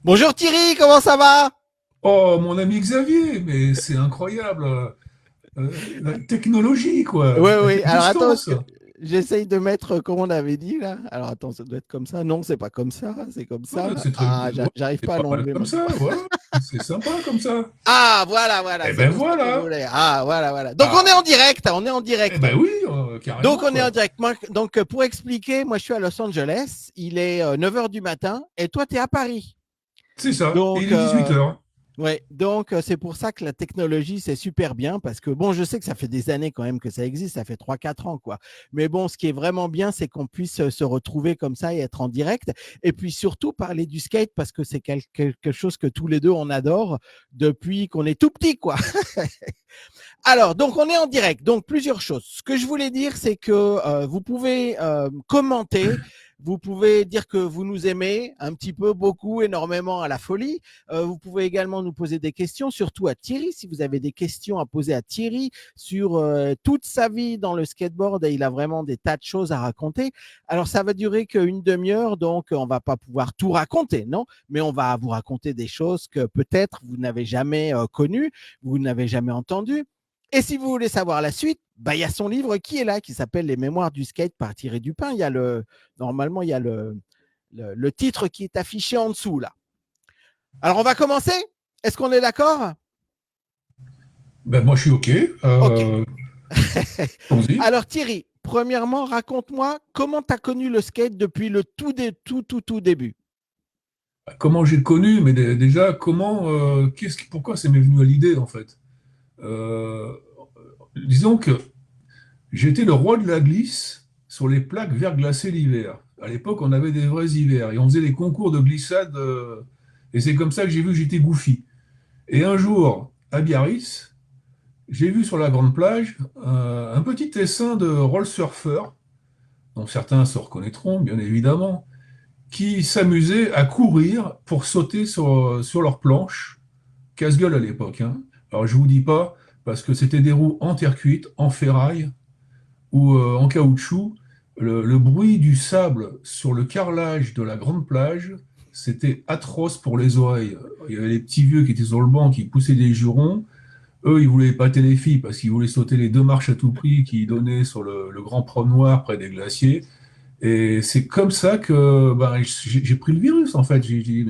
Bonjour Thierry, comment ça va? Oh, mon ami Xavier, mais c'est incroyable. La technologie, quoi. Oui, À oui. quelle Alors attends, parce distance? que j'essaye de mettre comme on avait dit là. Alors attends, ça doit être comme ça. Non, c'est pas comme ça, c'est comme Ouais, ça. c'est très, Ah, ouais, j'arrive c'est pas à pas mal l'enlever comme maintenant. ça, voilà. C'est sympa comme ça. Ah, voilà, voilà, Eh c'est ben comme ça que je voilà. voulais. Ah, voilà, voilà. Donc on est en Ah, direct, on est en eh direct. ben oui, Donc carrément, on est en quoi. direct. Donc pour expliquer, moi je suis à Los Angeles, il est 9 h du matin et toi tu es à Paris. C'est ça. Et Donc il est 18 heures. ouais, donc c'est pour ça que la technologie, c'est super bien parce que bon, je sais que ça fait des années quand même que ça existe, ça fait 3 4 ans quoi. Mais bon, ce qui est vraiment bien, c'est qu'on puisse se retrouver comme ça et être en direct et puis surtout parler du skate parce que c'est quelque chose que tous les deux on adore depuis qu'on est tout petit quoi. Alors, donc on est en direct. Donc plusieurs choses. Ce que je voulais dire, c'est que vous pouvez commenter, vous pouvez dire que vous nous aimez un petit peu, beaucoup, énormément, à la folie. Vous pouvez également nous poser des questions, surtout à Thierry, si vous avez des questions à poser à Thierry sur toute sa vie dans le skateboard. Et il a vraiment des tas de choses à raconter. Alors ça va durer qu'une demi-heure, donc on va pas pouvoir tout raconter, non? Mais on va vous raconter des choses que peut-être vous n'avez jamais connues, vous n'avez jamais entendues. Et si vous voulez savoir la suite, bah, il y a son livre qui est là, qui s'appelle Les Mémoires du skate par Thierry Dupin. Normalement, il y a le titre qui est affiché en dessous là. Alors, on va commencer. Est-ce qu'on est d'accord? Ben moi, je suis OK. Ok. Allons-y. Alors, Thierry, premièrement, raconte-moi comment tu as connu le skate depuis le tout début. Comment j'ai connu, mais déjà, pourquoi ça m'est venu à l'idée, en fait? Euh, Disons que j'étais le roi de la glisse sur les plaques verglacées l'hiver. À l'époque, on avait des vrais hivers et on faisait des concours de glissade. Et c'est comme ça que j'ai vu que j'étais goofy. Et un jour, à Biarritz, j'ai vu sur la grande plage un petit essaim de roll surfeurs, dont certains se reconnaîtront, bien évidemment, qui s'amusaient à courir pour sauter sur leurs planches, casse-gueule à l'époque, hein. Alors je vous dis pas, parce que c'était des roues en terre cuite, en ferraille, ou en caoutchouc, le bruit du sable sur le carrelage de la grande plage, c'était atroce pour les oreilles. Il y avait les petits vieux qui étaient sur le banc, qui poussaient des jurons. Eux, ils voulaient épater les filles parce qu'ils voulaient sauter les deux marches à tout prix qui donnaient sur le grand prom noir près des glaciers. Et c'est comme ça que bah, j'ai pris le virus, en fait. J'ai dit,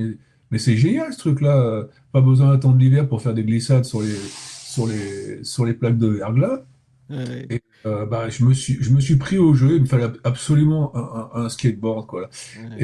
mais c'est génial ce truc-là. Pas besoin d'attendre l'hiver pour faire des glissades sur les plaques de verglas. Ouais, Et bah, je me suis pris au jeu, il me fallait absolument un skateboard, quoi. ouais.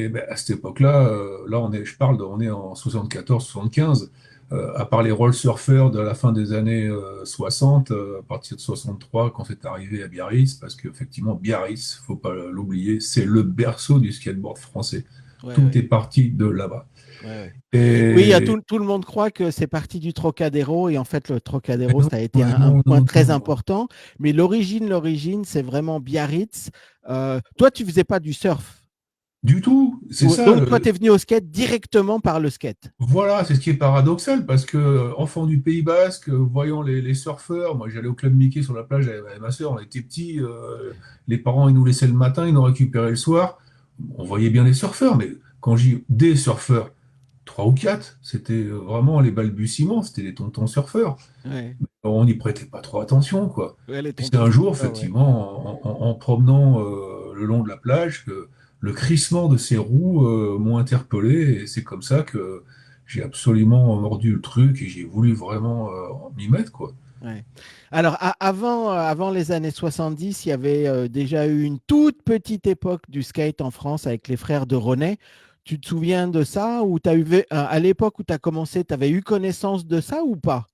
Et bah, à cette époque-là, là on est en 74-75, à part les roll surfers de la fin des années 60, à partir de 63, quand c'est arrivé à Biarritz, parce qu'effectivement, Biarritz, faut pas l'oublier, c'est le berceau du skateboard français. Ouais, Tout ouais, est parti de là-bas. ouais, ouais. Oui, Et tout le monde croit que c'est parti du Trocadéro et en fait le mais Trocadéro non, ça a été mais un non, point non, très non. important, mais l'origine c'est vraiment Biarritz. Toi tu faisais pas du surf. Du tout, c'est Ouais, ça. donc toi tu es venu au skate directement par le skate. Voilà, c'est ce qui est paradoxal parce que, enfant du Pays Basque, voyant les surfeurs, moi j'allais au club Mickey sur la plage avec ma soeur, on était petits, les parents ils nous laissaient le matin, ils nous récupéraient le soir. On voyait bien les surfeurs, mais quand j'ai des surfeurs, trois ou quatre, c'était vraiment les balbutiements, c'était les tontons surfeurs. Ouais, On n'y prêtait pas trop attention, quoi. ouais les Puis c'est tontons un jour, surfeurs, ouais. effectivement, en promenant le long de la plage, que le crissement de ces roues m'ont interpellé, et c'est comme ça que j'ai absolument mordu le truc et j'ai voulu vraiment m'y mettre, quoi. Ouais. Alors avant les années 70, il y avait déjà eu une toute petite époque du skate en France avec les frères de René. Tu te souviens de ça ou t'as eu à l'époque où tu as commencé, tu avais eu connaissance de ça ou pas?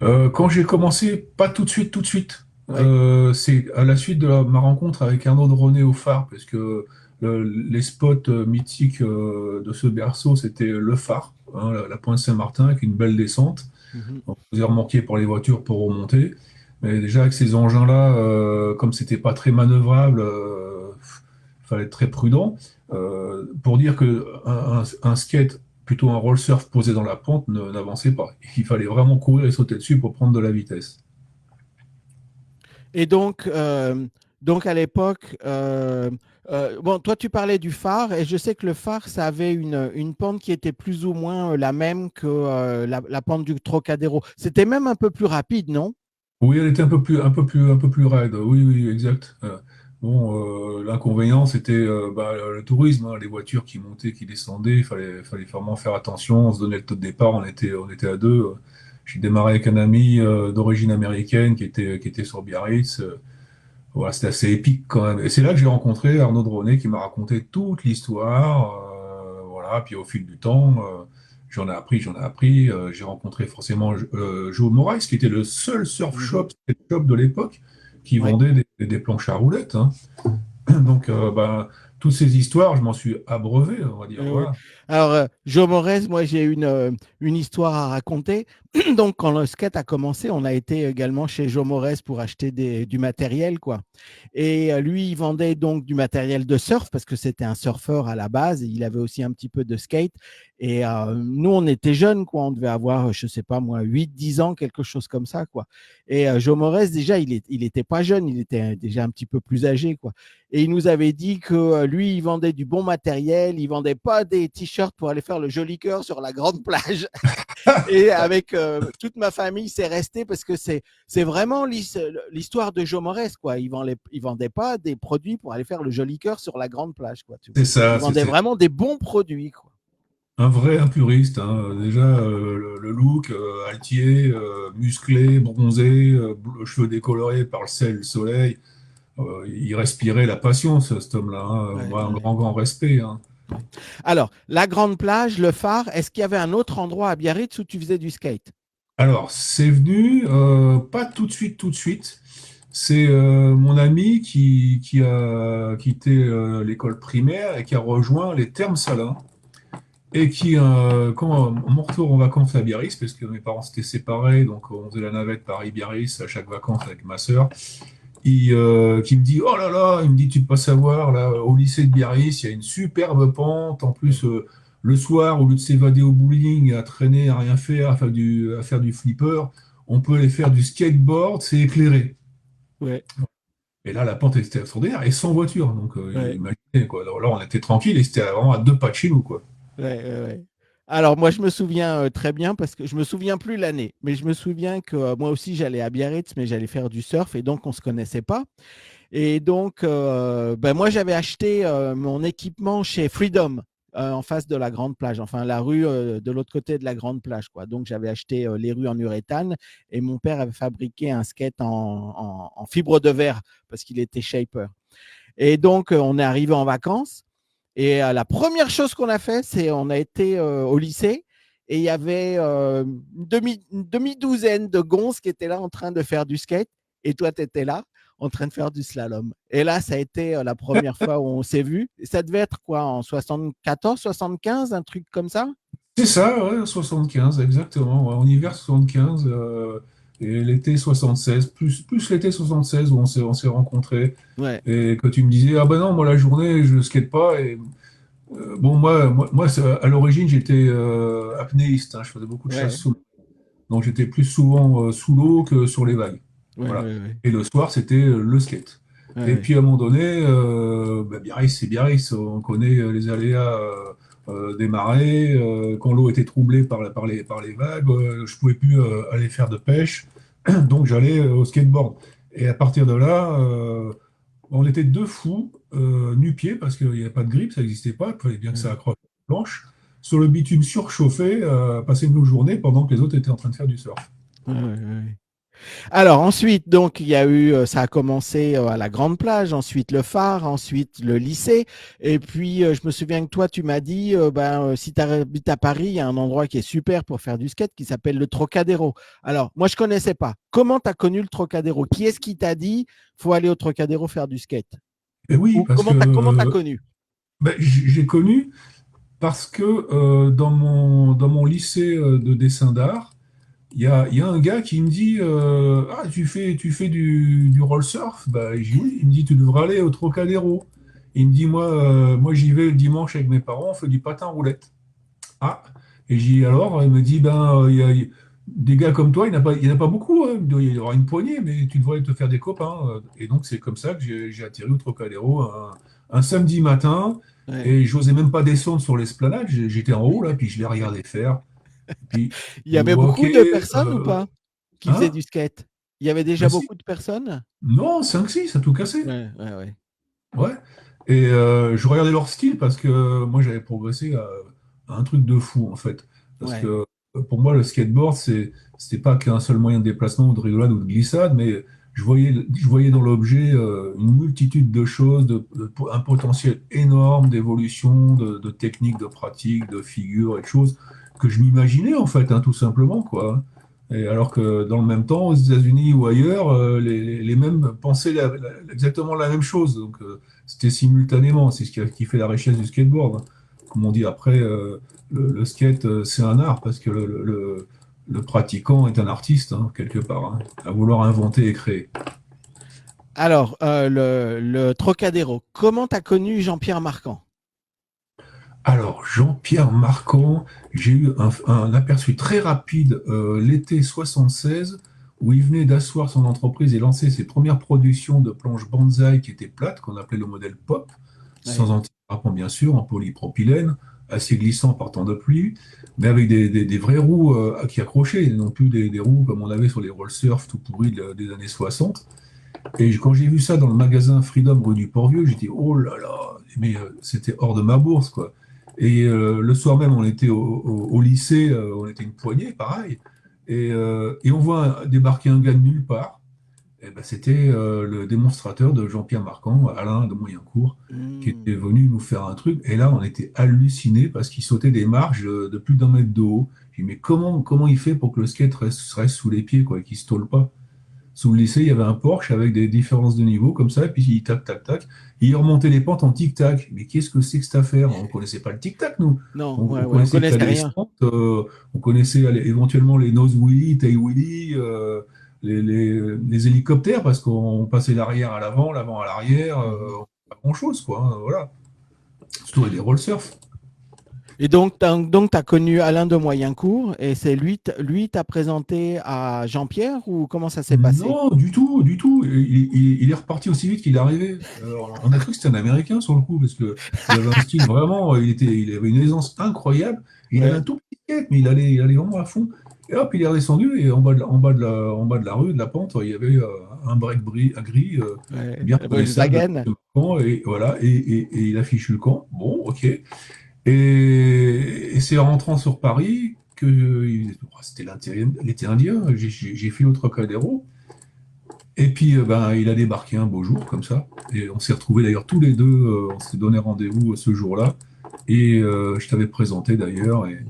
Quand j'ai commencé, pas tout de suite, tout de suite. Ouais. C'est à la suite de ma rencontre avec Arnaud de René au phare, parce que les spots mythiques de ce berceau, c'était le phare, hein, la pointe Saint-Martin, avec une belle descente. Mhm. On faisait remorquer pour les voitures pour remonter. Mais déjà, avec ces engins-là, comme c'était pas très manœuvrable, il fallait être très prudent. Pour dire que un skate, plutôt un roll surf posé dans la pente, n'avançait pas. Il fallait vraiment courir et sauter dessus pour prendre de la vitesse. Et donc, Donc à l'époque, bon, toi tu parlais du phare et je sais que le phare, ça avait une pente qui était plus ou moins la même que la pente du Trocadéro. C'était même un peu plus rapide, non? Oui, elle était un peu plus raide. Oui, oui, exact. Bon, l'inconvénient, c'était le tourisme, hein, les voitures qui montaient, qui descendaient. Il fallait vraiment faire attention. On se donnait le taux de départ. On était à deux. J'ai démarré avec un ami d'origine américaine qui était sur Biarritz. Voilà, c'était assez épique quand même. Et c'est là que j'ai rencontré Arnaud Dronet qui m'a raconté toute l'histoire. Voilà, puis au fil du temps, j'en ai appris, j'en ai appris. J'ai rencontré forcément Joe Moraes, qui était le seul surf Mhm. shop de l'époque qui Ouais. vendait des planches à roulettes, hein. Donc, toutes ces histoires, je m'en suis abreuvé, on va dire. Oui. Voilà. Alors, Joe Morez, moi, j'ai une histoire à raconter. Donc, quand le skate a commencé, on a été également chez Joe Morez pour acheter du matériel, quoi. Et lui, il vendait donc du matériel de surf parce que c'était un surfeur à la base. Et il avait aussi un petit peu de skate. Et nous, on était jeunes, quoi. On devait avoir, je sais pas moi, 8, 10 ans, quelque chose comme ça, quoi. Et Joe Morez, déjà, il était pas jeune, il était déjà un petit peu plus âgé, quoi. Et il nous avait dit que lui, il vendait du bon matériel, il vendait pas des t-shirts pour aller faire le joli cœur sur la grande plage. Et avec toute ma famille, c'est resté parce que c'est vraiment l'histoire de Joe Morès, quoi. Il vendait pas des produits pour aller faire le joli cœur sur la grande plage, quoi. Tu vois. C'est Il ça, vendait vraiment des bons produits, quoi. un vrai impuriste, hein. Déjà, le look altier, musclé, bronzé, cheveux décolorés par le sel, le soleil. Il respirait la passion, cet homme-là, hein. Ouais, Moi, un ouais, grand, grand respect, hein. ouais. Alors, la grande plage, le phare, est-ce qu'il y avait un autre endroit à Biarritz où tu faisais du skate? Alors, c'est venu, pas tout de suite, tout de suite. C'est mon ami qui a quitté l'école primaire et qui a rejoint les Thermes Salins et qui, quand mon retour en vacances à Biarritz, parce que mes parents s'étaient séparés, donc on faisait la navette Paris-Biarritz à chaque vacances avec ma sœur, qui me dit, oh là là, il me dit, tu peux pas savoir, là, au lycée de Biarritz, il y a une superbe pente. En plus, le soir, au lieu de s'évader au bowling, à traîner, à rien faire, à faire du flipper, on peut aller faire du skateboard, c'est éclairé. Ouais, Et là, la pente était extraordinaire et sans voiture. Donc, ouais, imaginez, quoi. Alors là, on était tranquille et c'était vraiment à 2 pas de chez nous, quoi. ouais, ouais, ouais. Alors, moi, je me souviens très bien parce que je me souviens plus l'année, mais je me souviens que moi aussi, j'allais à Biarritz, mais j'allais faire du surf et donc on se connaissait pas. Et donc, ben moi, j'avais acheté mon équipement chez Freedom, en face de la grande plage, enfin la rue de l'autre côté de la grande plage, quoi. Donc, j'avais acheté les rues en uréthane et mon père avait fabriqué un skate en fibre de verre parce qu'il était shaper. Et donc, on est arrivé en vacances et la première chose qu'on a fait, c'est on a été au lycée et il y avait une demi-douzaine de gonzes qui étaient là en train de faire du skate et toi, tu étais là en train de faire du slalom. Et là, ça a été la première fois où on s'est vu. Ça devait être quoi, en 74, 75, un truc comme ça? C'est ça, ouais, 75, exactement. Ouais, en hiver 75 et l'été 76, plus l'été 76 où on s'est rencontrés. Ouais, Et que tu me disais, ah ben non, moi la journée, je skate pas. Et bon, moi à l'origine, j'étais apnéiste, hein, je faisais beaucoup de chasse ouais, sous l'eau. Donc j'étais plus souvent sous l'eau que sur les vagues. ouais, Voilà. ouais, ouais, Et le soir, c'était le skate. Et ouais, puis à un moment donné, Biarritz, c'est Biarritz. On connaît les aléas des marées. Quand l'eau était troublée par les vagues, je pouvais plus aller faire de pêche. Donc j'allais au skateboard. Et à partir de là, on était deux fous, nu-pieds, parce qu'il n'y avait pas de grip, ça n'existait pas. Il fallait bien que ça ouais, accroche la planche. Sur le bitume surchauffé, passer nos journées pendant que les autres étaient en train de faire du surf. ouais, ouais, ouais. Alors ensuite, donc il y a eu, ça a commencé à la grande plage, ensuite le phare, ensuite le lycée, et puis je me souviens que toi tu m'as dit, si tu habites à Paris, il y a un endroit qui est super pour faire du skate qui s'appelle le Trocadéro. Alors moi je connaissais pas. Comment tu as connu le Trocadéro? Qui est-ce qui t'a dit faut aller au Trocadéro faire du skate? Et oui, Ou parce comment t'as que connu? j'ai connu parce que dans mon lycée de dessin d'art, il y a un gars qui me dit ah, tu fais du roll surf? Bah, j'ai dit oui. Il me dit tu devrais aller au Trocadéro. Il me dit moi j'y vais le dimanche avec mes parents, on fait du patin roulette. Ah, et j'ai dit alors, il me dit ben des gars comme toi, il n'y en a pas beaucoup, hein. Il doit y avoir une poignée, mais tu devrais te faire des copains. Et donc, c'est comme ça que j'ai atterri au Trocadéro un samedi matin. Ouais. Et j'osais même pas descendre sur l'esplanade. J'étais en haut, là, puis je les regardais faire. Et puis, Il y je avait vois, OK, beaucoup de personnes ou pas qui faisaient hein? du skate? Il y avait déjà Ben si. beaucoup de personnes? Non, 5-6, ça a tout cassé. Ouais, ouais, ouais. Ouais. Et je regardais leur style parce que moi, j'avais progressé à un truc de fou, en fait. Parce Ouais. que pour moi, le skateboard, c'était pas qu'un seul moyen de déplacement ou de rigolade ou de glissade, mais je voyais dans l'objet une multitude de choses, un potentiel énorme d'évolution, de techniques, de pratiques, de figures et de choses que je m'imaginais, en fait, hein, tout simplement, quoi. Et alors que dans le même temps, aux États-Unis ou ailleurs, les mêmes pensaient exactement la même chose. Donc, c'était simultanément. C'est ce qui fait la richesse du skateboard, hein. Comme on dit après, le skate, c'est un art parce que le pratiquant est un artiste, hein, quelque part, hein, à vouloir inventer et créer. Alors, le Trocadéro, comment tu as connu Jean-Pierre Marquand? Alors, Jean-Pierre Marquand, j'ai eu un aperçu très rapide l'été 76 où il venait d'asseoir son entreprise et lancer ses premières productions de planches Banzai qui étaient plates, qu'on appelait le modèle Pop, Ouais. sans anti-dérapant bien sûr, en polypropylène, assez glissant par temps de pluie, mais avec des vraies roues qui accrochaient, non plus des roues comme on avait sur les roll surf tout pourris des années 60. Et quand j'ai vu ça dans le magasin Freedom rue du Port-Vieux, j'ai dit oh là là, mais c'était hors de ma bourse, quoi. Et le soir même, on était au lycée, on était une poignée, pareil. Et on voit débarquer un gars de nulle part. Et ben, c'était le démonstrateur de Jean-Pierre Marquand, Alain de Moyencourt, qui Hmm. était venu nous faire un truc. Et là, on était hallucinés parce qu'il sautait des marches de plus d'un mètre de haut. J'ai dit, mais comment il fait pour que le skate reste sous les pieds, quoi, et qu'il ne se tôle pas? Sous le lycée, il y avait un Porsche avec des différences de niveau comme ça, et puis il tac, tac, tac. Et il remontait les pentes en tic-tac. Mais qu'est-ce que c'est que cette affaire? On ne connaissait pas le tic-tac, nous. Non, On, ouais, on ouais, on connaissait que la connaissait rien. descente, on connaissait éventuellement les nose wheelie, tail wheelie, les hélicoptères, parce qu'on passait l'arrière à l'avant, l'avant à l'arrière, Mhm. pas grand-chose, quoi, hein, voilà. Surtout les roll surf. Et donc tu as connu Alain de Moyencourt et c'est lui t'a présenté à Jean-Pierre ou comment ça s'est passé? Non, du tout, du tout. Il est reparti aussi vite qu'il est arrivé. On a cru que c'était un Américain sur le coup, parce que il avait un style vraiment, il avait une aisance incroyable. Il avait un Ouais, tout petit skate, mais il allait vraiment à fond. Et hop, il est redescendu et en bas de la rue, de la pente, il y avait un break gris, ouais. bien reconnaissable. Volkswagen. Et voilà, et il a fichu le camp. Bon, ok. Et c'est en rentrant sur Paris que c'était l'été indien. J'ai fait au Trocadéro. Et puis, ben, il a débarqué un beau jour, comme ça. Et on s'est retrouvés d'ailleurs tous les deux. On s'est donné rendez-vous ce jour-là. Et je t'avais présenté d'ailleurs. Et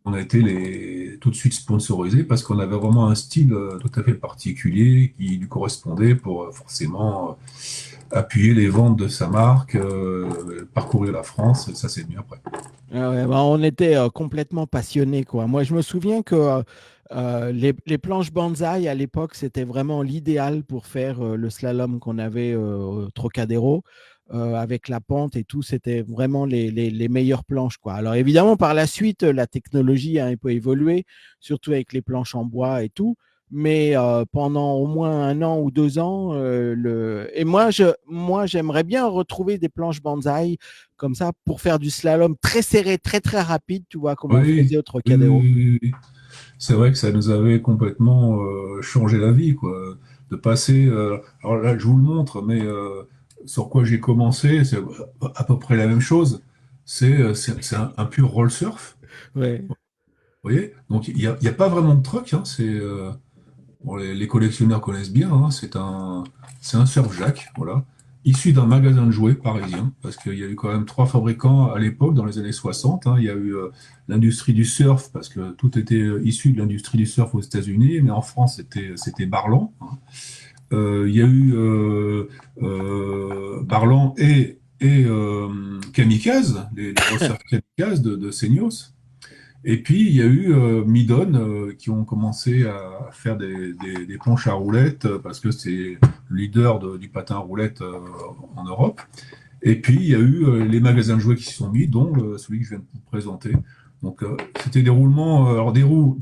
on a été tout de suite sponsorisés parce qu'on avait vraiment un style tout à fait particulier qui lui correspondait pour forcément appuyer les ventes de sa marque, parcourir la France. Et ça, c'est venu après. Ah ouais, bah, on était complètement passionnés, quoi. Moi, je me souviens que les planches Banzai à l'époque, c'était vraiment l'idéal pour faire le slalom qu'on avait au Trocadéro. Avec la pente et tout, c'était vraiment les meilleures planches, quoi. Alors évidemment, par la suite, la technologie a un peu évolué, surtout avec les planches en bois et tout. Mais pendant au moins 1 an ou 2 ans, et moi, j'aimerais bien retrouver des planches Banzai comme ça pour faire du slalom très serré, très très rapide, tu vois, comme on le Oui, faisait au oui, oui, Trocadéro. oui, oui. C'est vrai que ça nous avait complètement changé la vie, quoi. De passer. Alors là, je vous le montre, mais sur quoi j'ai commencé, c'est à peu près la même chose. C'est un pur roll surf. Ouais. Vous voyez? Donc il y a pas vraiment de truc, hein. Bon, les collectionneurs connaissent bien, hein. C'est un surf-jack, voilà, issu d'un magasin de jouets parisien, parce qu'il y a eu quand même trois fabricants à l'époque, dans les années 60, hein. Il y a eu l'industrie du surf, parce que tout était issu de l'industrie du surf aux États-Unis, mais en France, c'était Barlan, hein. Il y a eu Barlan et Kamikaze, les rollsurf Kamikaze de Seignos. Et puis, il y a eu Midon qui ont commencé à faire des planches à roulettes parce que c'est le leader du patin à roulettes en Europe. Et puis, il y a eu les magasins de jouets qui s'y sont mis, dont celui que je viens de vous présenter. Donc, c'était des roulements, alors des roues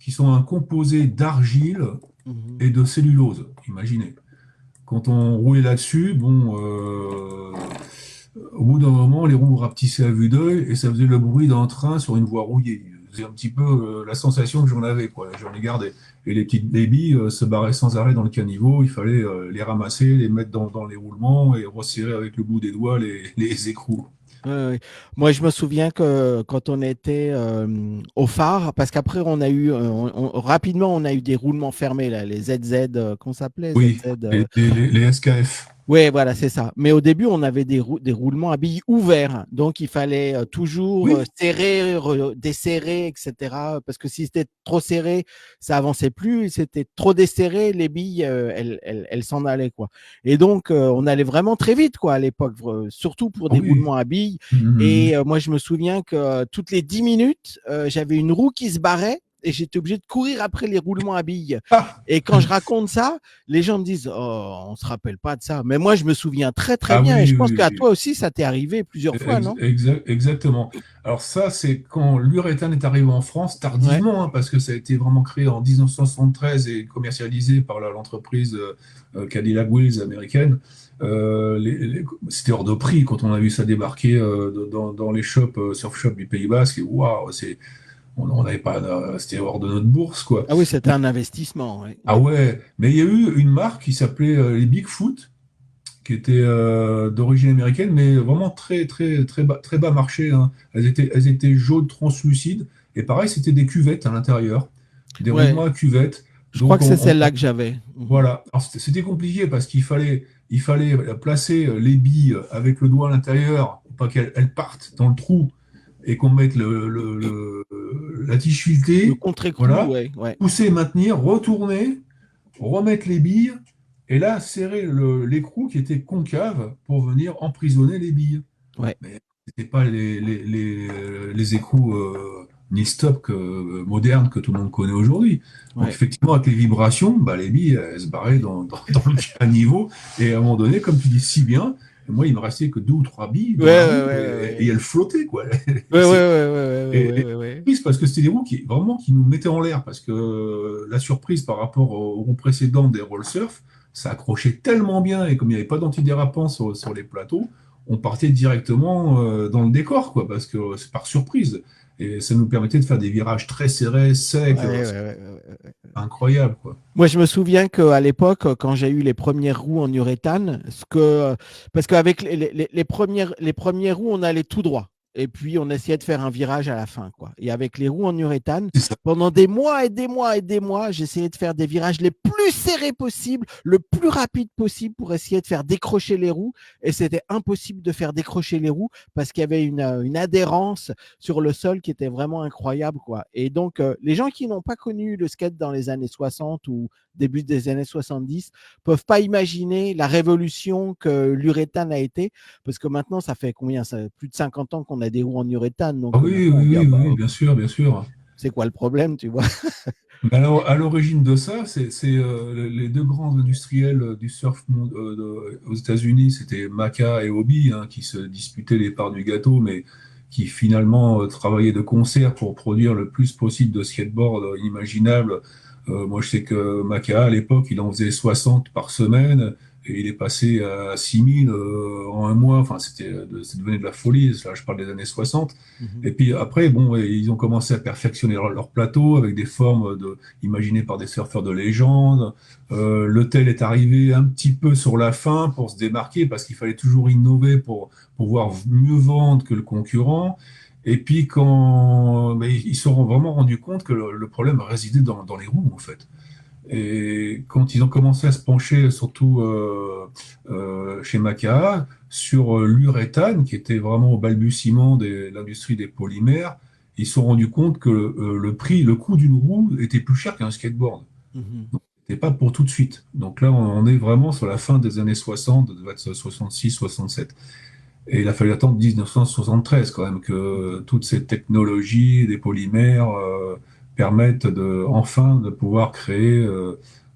qui sont un composé d'argile Mhm. et de cellulose, imaginez. Quand on roulait là-dessus, bon, au bout d'un moment, les roues rapetissaient à vue d'œil et ça faisait le bruit d'un train sur une voie rouillée. C'est un petit peu la sensation que j'en avais, quoi. J'en ai gardé. Et les petites babies se barraient sans arrêt dans le caniveau. Il fallait les ramasser, les mettre dans les roulements et resserrer avec le bout des doigts les écrous. Ouais, ouais. Moi, je me souviens que quand on était au phare, parce qu'après, on a eu, rapidement, on a eu des roulements fermés, là, les ZZ, qu'on s'appelait, Oui, ZZ. les SKF. Oui, voilà, c'est ça. Mais au début, on avait des roulements à billes ouverts. Donc, il fallait toujours Oui. serrer, desserrer, etc. Parce que si c'était trop serré, ça avançait plus. Si c'était trop desserré, les billes, elles s'en allaient, quoi. Et donc, on allait vraiment très vite, quoi, à l'époque, surtout pour Ah des oui. roulements à billes. Mhm. Et moi, je me souviens que toutes les 10 minutes, j'avais une roue qui se barrait et j'étais obligé de courir après les roulements à billes. Ah, Et quand je raconte ça, les gens me disent oh, on se rappelle pas de ça. Mais moi, je me souviens très très ah bien. Et oui, je pense oui, qu'à oui. toi aussi, ça t'est arrivé plusieurs fois, non? Exactement. Alors ça, c'est quand l'uréthane est arrivé en France, Ouais. tardivement, hein, parce que ça a été vraiment créé en 1973 et commercialisé par l'entreprise Cadillac Wheels américaine. C'était hors de prix quand on a vu ça débarquer dans les shops, surf shops du Pays Basque. Et waouh, on n'avait pas, c'était hors de notre bourse, quoi. Ah oui, c'était un investissement. Ouais. Ah Ouais. ouais, mais il y a eu une marque qui s'appelait les Bigfoot, qui étaient d'origine américaine, mais vraiment très bas marché, hein. Elles étaient jaunes translucides, et pareil, c'était des cuvettes à l'intérieur, des Ouais. roulements à cuvettes. Je crois Donc, que c'est celle-là que j'avais. Mhm. voilà. Alors, c'était compliqué parce qu'il fallait placer les billes avec le doigt à l'intérieur pour pas qu'elles partent dans le trou et qu'on mette la tige Le filetée, contre-écrou, voilà, ouais. Ouais. pousser, maintenir, retourner, remettre les billes, et là, serrer l'écrou qui était concave pour venir emprisonner les billes. Ouais. Mais ce n'était pas les écrous ni-stop modernes que tout le monde connaît aujourd'hui. Donc, Ouais. effectivement, avec les vibrations, bah, les billes, elles se barraient dans le caniveau. Et à un moment donné, comme tu dis si bien, moi, il me restait que deux ou trois billes Ouais, dans la ouais, roue ouais, et ouais. elles flottaient, quoi. Ouais, ouais, C'est- ouais, ouais, ouais, et, ouais, et ouais, ouais. triste parce que c'était des roues qui nous mettaient en l'air parce que la surprise par rapport aux roues précédentes des roll surf, ça accrochait tellement bien et comme il n'y avait pas d'antidérapant sur les plateaux, on partait directement dans le décor quoi parce que c'est par surprise et ça nous permettait de faire des virages très serrés, Ouais, secs, ouais, ouais, ouais. incroyables quoi. Moi, je me souviens qu'à l'époque, quand j'ai eu les premières roues en uréthane, parce qu'avec les premières roues, on allait tout droit. Et puis, on essayait de faire un virage à la fin, quoi. Et avec les roues en uréthane, C'est ça. pendant des mois et des mois et des mois, j'essayais de faire des virages les plus serrés possibles, le plus rapide possible pour essayer de faire décrocher les roues. Et c'était impossible de faire décrocher les roues parce qu'il y avait une adhérence sur le sol qui était vraiment incroyable, quoi. Et donc, les gens qui n'ont pas connu le skate dans les années 60 ou début des années 70 peuvent pas imaginer la révolution que l'uréthane a été, parce que maintenant, ça fait combien ça, plus de 50 ans qu'on a des roues en uréthane, Ah donc oui, maintenant, on oui, dit, ah oui, bah, oui, bien sûr, bien sûr. c'est quoi le problème, tu vois? Mais alors, à l'origine de ça, c'est les deux grands industriels du surf aux États-Unis, c'était Maca et Hobie, hein, qui se disputaient les parts du gâteau, mais qui finalement travaillaient de concert pour produire le plus possible de skateboards imaginables. Moi, je sais que Maca, à l'époque, il en faisait 60 par semaine, et il est passé à 6000 en un mois. Enfin, ça devenait de la folie. Là, je parle des années 60. Mhm. Et puis après, bon, ils ont commencé à perfectionner leur plateau avec des formes imaginées par des surfeurs de légende. Le tel est arrivé un petit peu sur la fin pour se démarquer parce qu'il fallait toujours innover pour pouvoir mieux vendre que le concurrent. Et puis mais ils se sont vraiment rendus compte que le problème résidait dans les roues en fait. Et quand ils ont commencé à se pencher, surtout chez Maca, sur l'uréthane, qui était vraiment au balbutiement de l'industrie des polymères, ils se sont rendus compte que le coût d'une roue était plus cher qu'un skateboard. Mhm. C'était pas pour tout de suite. Donc là, on est vraiment sur la fin des années 60, ça devait être 66, 67. Et il a fallu attendre 1973 quand même que toutes ces technologies des polymères permettent enfin de pouvoir créer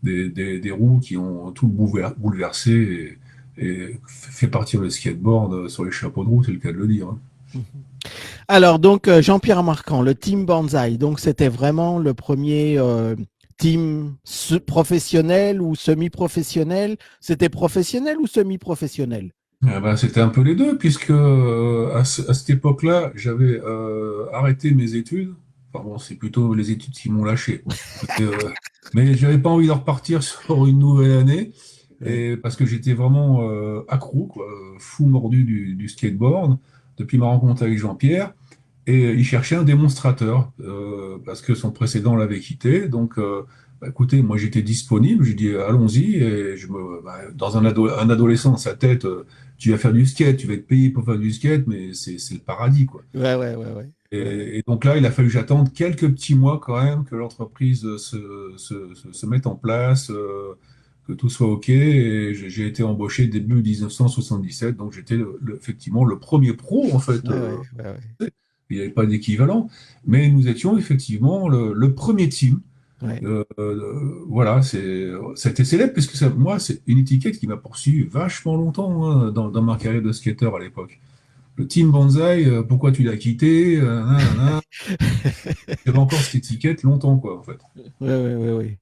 des roues qui ont tout bouleversé et fait partir le skateboard sur les chapeaux de roue, c'est le cas de le dire, hein. Mhm. Alors donc Jean-Pierre Marquand, le team Banzai, donc c'était vraiment le premier team professionnel ou semi-professionnel. C'était professionnel ou semi-professionnel? Ah ben, c'était un peu les deux, puisque à cette époque-là, j'avais arrêté mes études. Enfin bon, c'est plutôt les études qui m'ont lâché. Mais j'avais pas envie de repartir sur une nouvelle année, Ouais. et parce que j'étais vraiment accro, quoi, fou mordu du skateboard depuis ma rencontre avec Jean-Pierre. Et il cherchait un démonstrateur parce que son précédent l'avait quitté. Donc, bah, écoutez, moi j'étais disponible. J'ai dit allons-y. Et dans un adolescent, dans sa tête, tu vas faire du skate, tu vas être payé pour faire du skate, mais c'est le paradis, quoi. Ouais, ouais, ouais, ouais. Ouais. Et donc là, il a fallu que j'attende quelques petits mois quand même que l'entreprise se mette en place, que tout soit OK. Et j'ai été embauché début 1977. Donc j'étais effectivement le premier pro, en fait. Ouais, ouais, ouais, ouais. Il n'y avait pas d'équivalent, mais nous étions effectivement le premier team. Ouais. Voilà, ça a été célèbre puisque moi, c'est une étiquette qui m'a poursuivi vachement longtemps hein, dans ma carrière de skater à l'époque. Le team Banzai, pourquoi tu l'as quitté? Nanana. J'avais encore cette étiquette longtemps, quoi, en fait. Ouais, ouais, ouais, ouais.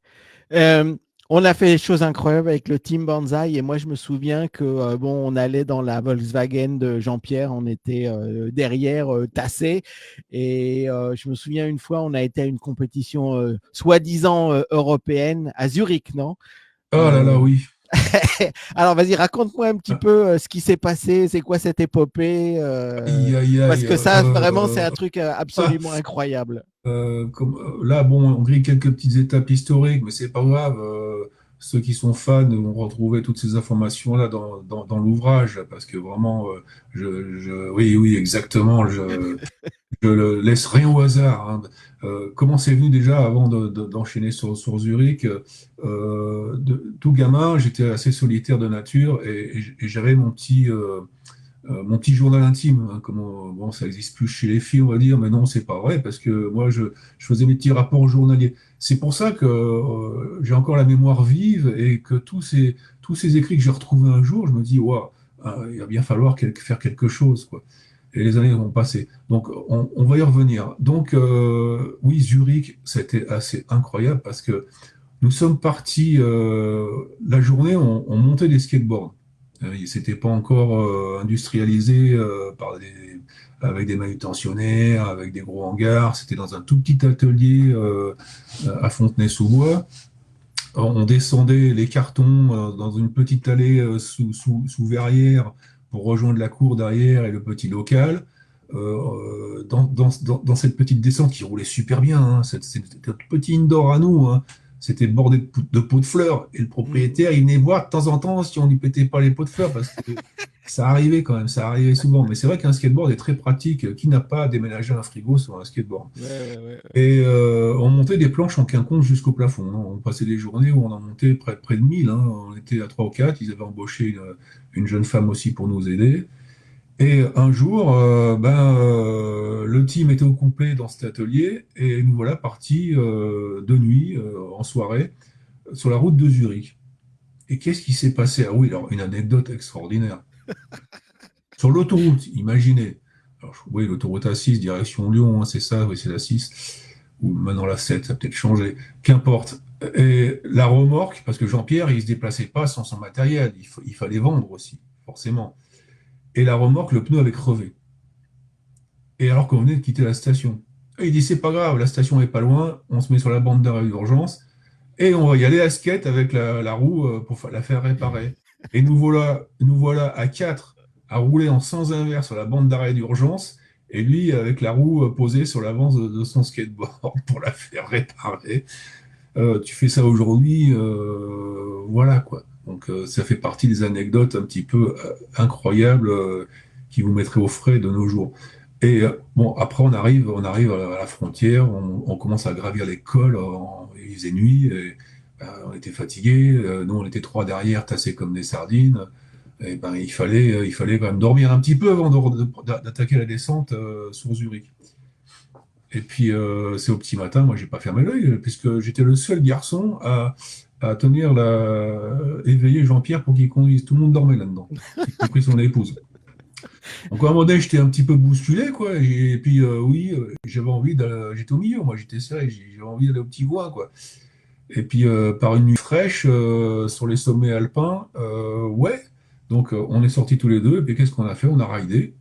Euh, on a fait des choses incroyables avec le team Banzai et moi je me souviens que bon, on allait dans la Volkswagen de Jean-Pierre, on était derrière tassés et je me souviens une fois on a été à une compétition soi-disant européenne à Zurich, non? Oh là là, Euh, oui. Alors vas-y, raconte-moi un petit peu ce qui s'est passé, c'est quoi cette épopée Aïe, aïe, parce aïe. que ça vraiment c'est un truc absolument incroyable. Là, bon, on grille quelques petites étapes historiques, mais c'est pas grave. Ceux qui sont fans vont retrouver toutes ces informations-là dans l'ouvrage, parce que vraiment, oui, oui, exactement. Je ne laisse rien au hasard. Hein. Comment c'est venu déjà avant d'enchaîner sur Zurich tout gamin, j'étais assez solitaire de nature et j'avais mon petit journal intime, hein, bon, ça n'existe plus chez les filles, on va dire, mais non, c'est pas vrai, parce que moi, je faisais mes petits rapports journaliers. C'est pour ça que j'ai encore la mémoire vive et que tous ces écrits que j'ai retrouvés un jour, je me dis, waouh, il va bien falloir faire quelque chose, quoi. Et les années vont passer. Donc, on va y revenir. Donc, oui, Zurich, c'était assez incroyable parce que nous sommes partis la journée, on montait des skateboards. C'était pas encore industrialisé avec des manutentionnaires, avec des gros hangars. C'était dans un tout petit atelier à Fontenay-sous-Bois. On descendait les cartons dans une petite allée sous verrière pour rejoindre la cour derrière et le petit local. Dans cette petite descente qui roulait super bien, hein, c'était notre petit indoor à nous, hein. C'était bordé de pots de fleurs et le Mm. propriétaire, il venait voir de temps en temps si on lui pétait pas les pots de fleurs parce que ça arrivait quand même, ça arrivait souvent. Mais c'est vrai qu'un skateboard est très pratique. Qui n'a pas déménagé un frigo sur un skateboard? Ouais, ouais, ouais, ouais. Et on montait des planches en quinconce jusqu'au plafond, hein. On passait des journées où on en montait près de 1000, hein. On était à 3 ou 4. Ils avaient embauché une jeune femme aussi pour nous aider. Et un jour, le team était au complet dans cet atelier et nous voilà partis de nuit, en soirée, sur la route de Zurich. Et qu'est-ce qui s'est passé? Ah oui, alors une anecdote extraordinaire. Sur l'autoroute, imaginez. Alors, oui, l'autoroute A6, direction Lyon, hein, c'est ça, oui, c'est la 6. Ou maintenant la 7, ça a peut-être changé. Qu'importe. Et la remorque, parce que Jean-Pierre, il ne se déplaçait pas sans son matériel. Il fallait vendre aussi, forcément. Et la remorque, le pneu avait crevé. Et alors qu'on venait de quitter la station. Et il dit, c'est pas grave, la station est pas loin, on se met sur la bande d'arrêt d'urgence et on va y aller à skate avec la roue pour la faire réparer. Et nous voilà à 4 à rouler en sens inverse sur la bande d'arrêt d'urgence et lui avec la roue posée sur l'avant de son skateboard pour la faire réparer. Tu fais ça aujourd'hui, voilà quoi. Donc ça fait partie des anecdotes un petit peu incroyables qui vous mettraient au frais de nos jours. Et bon, après on arrive à la frontière, on commence à gravir les cols, il faisait nuit, et, on était fatigués, nous on était trois derrière, tassés comme des sardines, et ben il fallait quand même dormir un petit peu avant d'attaquer la descente sur Zurich. Et puis, c'est au petit matin, moi, j'ai pas fermé l'œil, puisque j'étais le seul garçon à tenir éveiller Jean-Pierre pour qu'il conduise. Tout le monde dormait là-dedans, y compris son épouse. Donc à un moment donné, j'étais un petit peu bousculé, quoi. Et puis oui, j'avais envie d'aller, j'étais au milieu, moi j'étais serré, j'avais envie d'aller au petit voie, quoi. Et puis par une nuit fraîche sur les sommets alpins, ouais. Donc on est sortis tous les deux, et puis qu'est-ce qu'on a fait? On a raidé.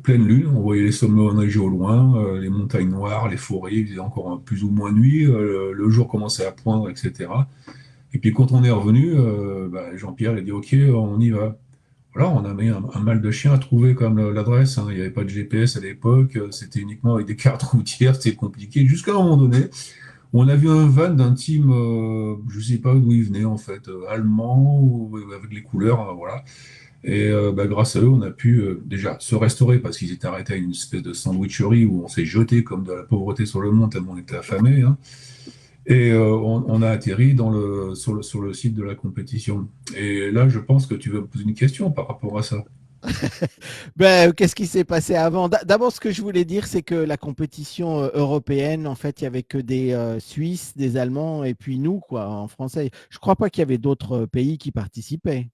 Pleine lune, on voyait les sommets enneigés au loin, les montagnes noires, les forêts, il faisait encore plus ou moins nuit, le jour commençait à poindre, etc. Et puis quand on est revenu, bah, Jean-Pierre a dit OK, on y va. Voilà, on a mis un mal de chien à trouver comme l'adresse, hein. Il n'y avait pas de GPS à l'époque, c'était uniquement avec des cartes routières, c'était compliqué. Jusqu'à un moment donné, où on a vu un van d'un team, je ne sais pas d'où il venait en fait, allemand, avec les couleurs, voilà. Et bah, grâce à eux, on a pu déjà se restaurer parce qu'ils étaient arrêtés à une espèce de sandwicherie où on s'est jeté comme de la pauvreté sur le monde tellement on était affamés, hein. Et on a atterri sur le site de la compétition. Et là, je pense que tu veux me poser une question par rapport à ça. Ben, qu'est-ce qui s'est passé avant? D'abord, ce que je voulais dire, c'est que la compétition européenne, en fait, il y avait que des Suisses, des Allemands et puis nous, quoi, en français. Je crois pas qu'il y avait d'autres pays qui participaient.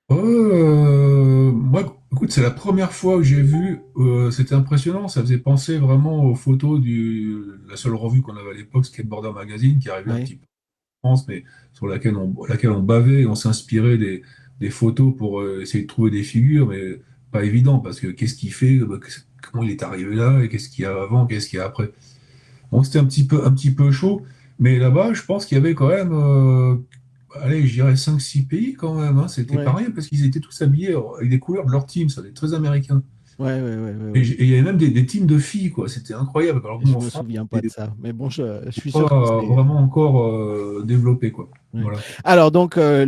Moi, écoute, c'est la première fois que j'ai vu, c'était impressionnant, ça faisait penser vraiment aux photos la seule revue qu'on avait à l'époque, Skateboarder Magazine, qui arrivait un Ouais, petit peu en France, mais sur laquelle on bavait, et on s'inspirait des photos pour essayer de trouver des figures, mais pas évident, parce que qu'est-ce qu'il fait, comment il est arrivé là, et qu'est-ce qu'il y a avant, qu'est-ce qu'il y a après. Bon, c'était un petit peu chaud, mais là-bas, je pense qu'il y avait quand même, allez, je dirais 5 6 pays quand même, hein. C'était pas ouais, rien parce qu'ils étaient tous habillés avec des couleurs de leur team, ça, des très américains. ouais, ouais, ouais, ouais, Et ouais. il y avait même des teams de filles, quoi. C'était incroyable. Alors que nous, Je en me France, souviens pas de c'était ça, mais bon, je suis pas sûr que c'est. vraiment encore développé, quoi. Ouais. Voilà. Alors, donc, euh,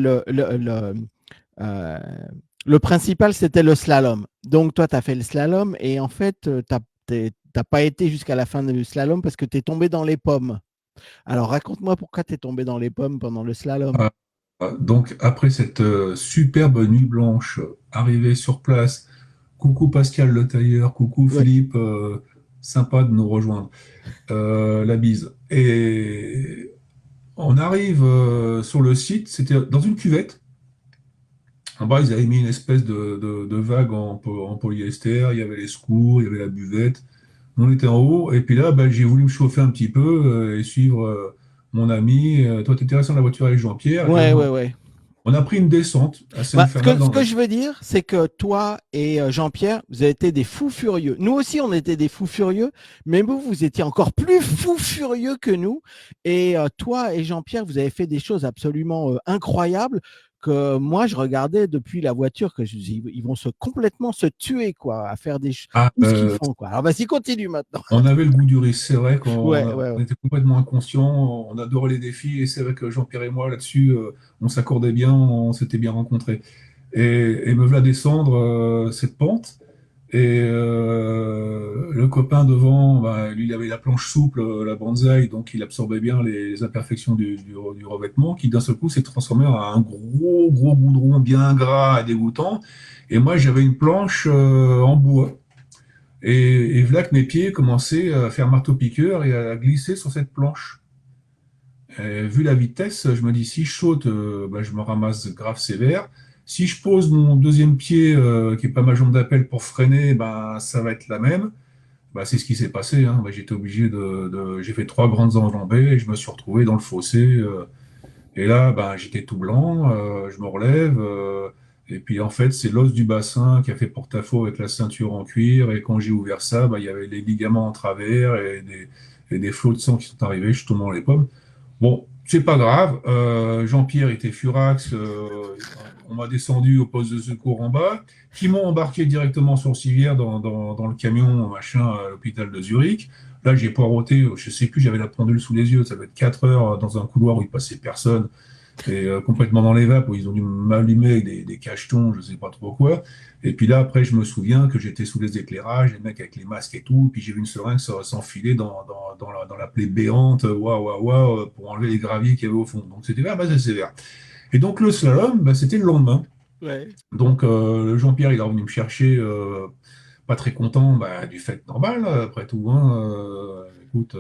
le principal, c'était le slalom. Donc, toi, tu as fait le slalom et en fait, tu n'as pas été jusqu'à la fin du slalom parce que tu es tombé dans les pommes. Alors, raconte-moi pourquoi tu es tombé dans les pommes pendant le slalom. Euh, donc, après cette superbe nuit blanche, arrivé sur place, coucou Pascal le tailleur, coucou Ouais, Philippe, sympa de nous rejoindre. La bise. Et on arrive sur le site, c'était dans une cuvette. En bas, ils avaient mis une espèce de vague en polyester, il y avait les secours, il y avait la buvette. Nous, on était en haut, et puis là, ben, j'ai voulu me chauffer un petit peu et suivre mon ami. Toi, tu étais resté dans la voiture avec Jean-Pierre, et ouais, ouais, ouais. on a pris une descente assez Bah, infernale ce dans que je veux dire, c'est que toi et Jean-Pierre, vous avez été des fous furieux. Nous aussi, on était des fous furieux, mais vous, vous étiez encore plus fous furieux que nous. Et toi et Jean-Pierre, vous avez fait des choses absolument incroyables que moi, je regardais depuis la voiture, que je dis, ils vont complètement se tuer, quoi, à faire Ah, tout ce qu'ils font, quoi. Alors, vas-y, continue maintenant. on avait le goût du risque, c'est vrai Ouais, ouais, on ouais. était complètement inconscients, on adorait les défis, et c'est vrai que Jean-Pierre et moi, là-dessus, on s'accordait bien, on s'était bien rencontrés. Et me voilà descendre cette pente. Et le copain devant, bah, lui, il avait la planche souple, la bonsaï, donc il absorbait bien les imperfections du revêtement, qui d'un seul coup s'est transformé en un gros goudron bien gras et dégoûtant. Et moi, j'avais une planche en bois. Et voilà que mes pieds commençaient à faire marteau-piqueur et à glisser sur cette planche. Et vu la vitesse, je me dis, si je saute, bah, je me ramasse grave sévère. Si je pose mon deuxième pied, qui est pas ma jambe d'appel pour freiner, ben, ça va être la même. Bah, c'est ce qui s'est passé, hein. Bah, j'étais obligé j'ai fait 3 grandes enjambées et je me suis retrouvé dans le fossé. Et là, ben, j'étais tout blanc, je me relève. Et puis en fait, c'est l'os du bassin qui a fait porte-à-faux avec la ceinture en cuir. Et quand j'ai ouvert ça, ben, il y avait les ligaments en travers et des flots de sang qui sont arrivés. Je suis tombé dans les pommes. Bon, c'est pas grave. Jean-Pierre était furax. On m'a descendu au poste de secours en bas, qui m'ont embarqué directement sur civière dans le camion machin à l'hôpital de Zurich. Là, j'ai poireauté. Je sais plus. J'avais la pendule sous les yeux. Ça va être 4 heures dans un couloir où il passait personne et complètement dans les vapes où ils ont dû m'allumer avec des cachetons, je sais pas trop quoi. Et puis là, après, je me souviens que j'étais sous les éclairages, les mecs avec les masques et tout. Et puis j'ai vu une seringue s'enfiler dans la plaie béante, waouh, waouh, waouh, pour enlever les graviers qu'il y avait au fond. Donc c'était vraiment assez sévère. Et donc le slalom, bah, c'était le lendemain. Ouais. Donc le Jean-Pierre, il est revenu me chercher, pas très content bah, du fait normal, après tout, hein. écoute,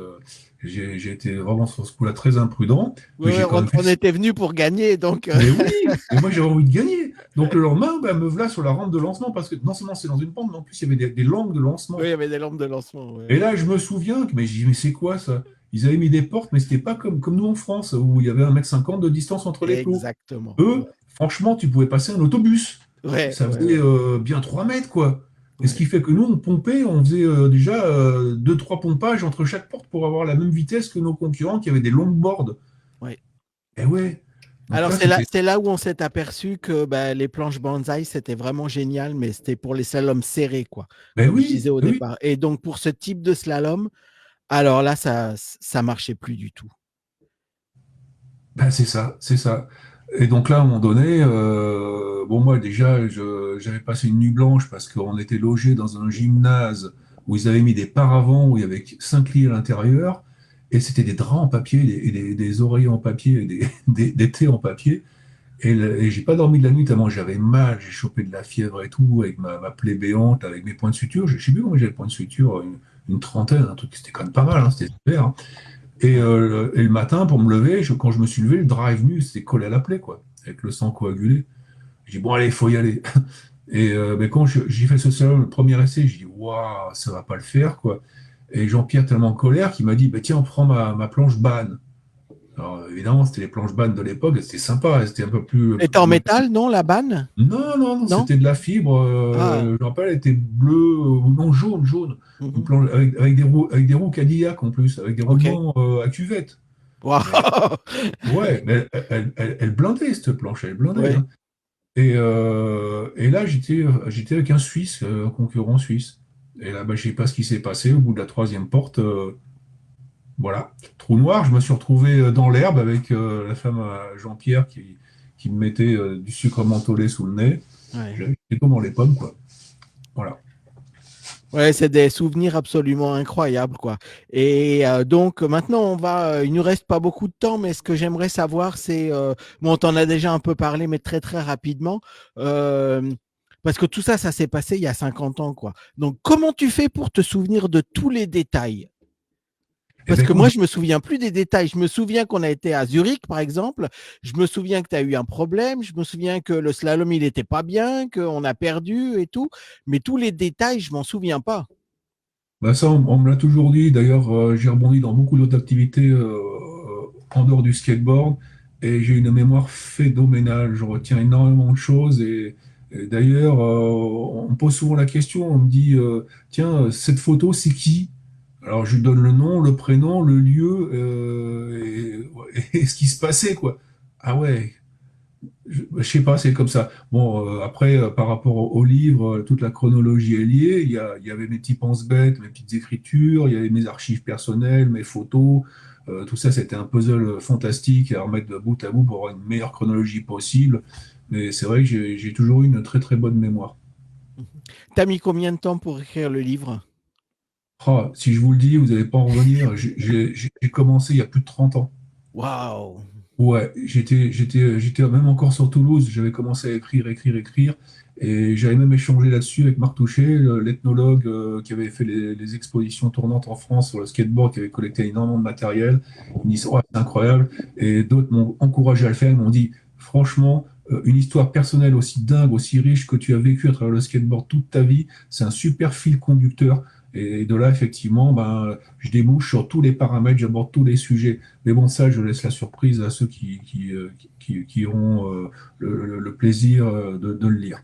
j'ai été vraiment sur ce coup-là très imprudent, Oui, mais oui, j'ai quand même fait. on était venu pour gagner, donc Mais oui, mais moi j'avais envie de gagner. Donc le lendemain, ben, me voilà sur la rampe de lancement, parce que non seulement c'est dans une pente, mais en plus il y avait des lampes de oui, il lancement. y avait des lampes de lancement. Et là, je me souviens que, mais j'ai dit, mais c'est quoi ça? Ils avaient mis des portes, mais c'était pas comme nous en France, où il y avait 1,50 m de distance entre les plots. Exactement. Eux, franchement, tu pouvais passer un autobus. Ouais, Ça ouais, faisait ouais, bien 3 mètres, quoi. Et ce ouais. qui fait que nous, on pompait, on faisait déjà 2, 3 pompages entre chaque porte pour avoir la même vitesse que nos concurrents qui avaient des longboards. Ouais. Et ouais. Donc Alors là, c'était. c'est là où on s'est aperçu que bah, les planches Banzai, c'était vraiment génial, mais c'était pour les slaloms serrés, quoi, Ben comme je oui, disais au ben oui. départ. Et donc pour ce type de slalom, alors là, ça marchait plus du tout. Ben c'est ça, c'est ça. Et donc là, à un moment donné, bon, moi déjà, j'avais passé une nuit blanche parce qu'on était logé dans un gymnase où ils avaient mis des paravents, où il y avait 5 lits à l'intérieur, et c'était des draps en papier, des oreillers en papier, et des thés en papier. Et j'ai pas dormi de la nuit tellement j'avais mal, j'ai chopé de la fièvre et tout, avec ma plaie béante, avec mes points de suture. Je sais plus combien j'avais de points de suture, une trentaine, un truc, c'était quand même pas mal, hein, c'était super, hein. Ouais. Et le matin, pour me lever, quand je me suis levé, le drap est venu, c'était collé à la plaie, quoi, avec le sang coagulé. J'ai dit, bon, allez, il faut y aller. Et mais quand j'ai fait ce slalom, le premier essai, j'ai dit, waouh, ça va pas le faire, quoi. Et Jean-Pierre, tellement en colère, qu'il m'a dit, bah, tiens, on prend ma planche ban. Alors, évidemment, c'était les planches ban de l'époque, et c'était sympa, et c'était un peu C'était en plus. métal, non, la banne? Non, non, non, Non? c'était de la fibre. Ah. Je me rappelle, elle était bleue, ou non, jaune, jaune. Une Mhm. planche avec des roues Cadillac en plus, avec des Ok. roulements à cuvette. Mais Waouh. ouais, mais elle blindait cette planche, elle blindait, Ouais. hein. Et là, j'étais avec un Suisse, un concurrent suisse. Et là, bah, je sais pas ce qui s'est passé. Au bout de la troisième porte, voilà, trou noir. Je me suis retrouvé dans l'herbe avec la femme Jean-Pierre qui me mettait du sucre mentholé sous le nez. Ouais. J'étais comme dans les pommes, quoi. Voilà. Ouais, c'est des souvenirs absolument incroyables, quoi. Et donc maintenant, il nous reste pas beaucoup de temps, mais ce que j'aimerais savoir, c'est, bon, on t'en a déjà un peu parlé, mais très très rapidement, euh, parce que tout ça, ça s'est passé il y a 50 ans, quoi. Donc, comment tu fais pour te souvenir de tous les détails? Eh Parce ben, que écoute, moi, je me souviens plus des détails. Je me souviens qu'on a été à Zurich, par exemple. Je me souviens que tu as eu un problème. Je me souviens que le slalom, il n'était pas bien, qu'on a perdu et tout. Mais tous les détails, je m'en souviens pas. bah ça, on me l'a toujours dit. D'ailleurs, j'ai rebondi dans beaucoup d'autres activités en dehors du skateboard et j'ai une mémoire phénoménale. Je retiens énormément de choses et d'ailleurs, on me pose souvent la question. On me dit, tiens, cette photo, c'est qui? Alors, je lui donne le nom, le prénom, le lieu et ce qui se passait, quoi. Ah ouais, je sais pas, c'est comme ça. Bon, après, par rapport au livre, toute la chronologie est liée. Il y avait mes petits pense-bêtes, mes petites écritures, il y avait mes archives personnelles, mes photos. Tout ça, c'était un puzzle fantastique à remettre de bout à bout pour avoir une meilleure chronologie possible. Mais c'est vrai que j'ai toujours eu une très très bonne mémoire. T'as mis combien de temps pour écrire le livre? Ah, si je vous le dis, vous n'allez pas en revenir. J'ai commencé il y a plus de 30 ans. Waouh! Ouais, j'étais même encore sur Toulouse. J'avais commencé à écrire, écrire, écrire. Et j'avais même échangé là-dessus avec Marc Touchet, l'ethnologue qui avait fait les expositions tournantes en France sur le skateboard, qui avait collecté énormément de matériel. Il me dit, oh, c'est incroyable. Et d'autres m'ont encouragé à le faire. Ils m'ont dit, franchement, une histoire personnelle aussi dingue, aussi riche que tu as vécu à travers le skateboard toute ta vie, c'est un super fil conducteur. Et de là, effectivement, ben, je débouche sur tous les paramètres, j'aborde tous les sujets. Mais bon, ça, je laisse la surprise à ceux qui auront le plaisir de le lire.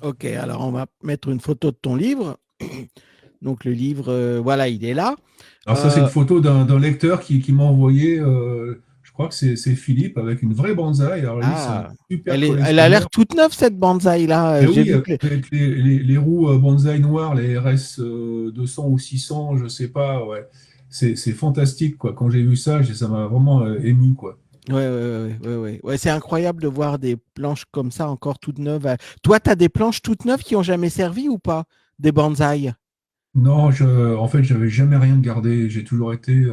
Ok, alors on va mettre une photo de ton livre. Donc le livre, voilà, il est là. Alors ça, c'est une Euh, photo d'un lecteur qui m'a envoyé, je crois que c'est Philippe, avec une vraie bonsaï. Alors lui, c'est un ah, super elle a l'air collectionneur. toute neuve cette bonsaï là. Et J'ai oui, vu que avec les roues bonsaï noires, les RS 200 ou 600, je sais pas, ouais. C'est fantastique, quoi. Quand j'ai vu ça, ça m'a vraiment ému, quoi. ouais, ouais, ouais, ouais, ouais. Ouais, c'est incroyable de voir des planches comme ça encore toutes neuves. Toi, tu as des planches toutes neuves qui ont jamais servi ou pas? Des bonsaïs? Non, en fait, j'avais jamais rien gardé. J'ai toujours été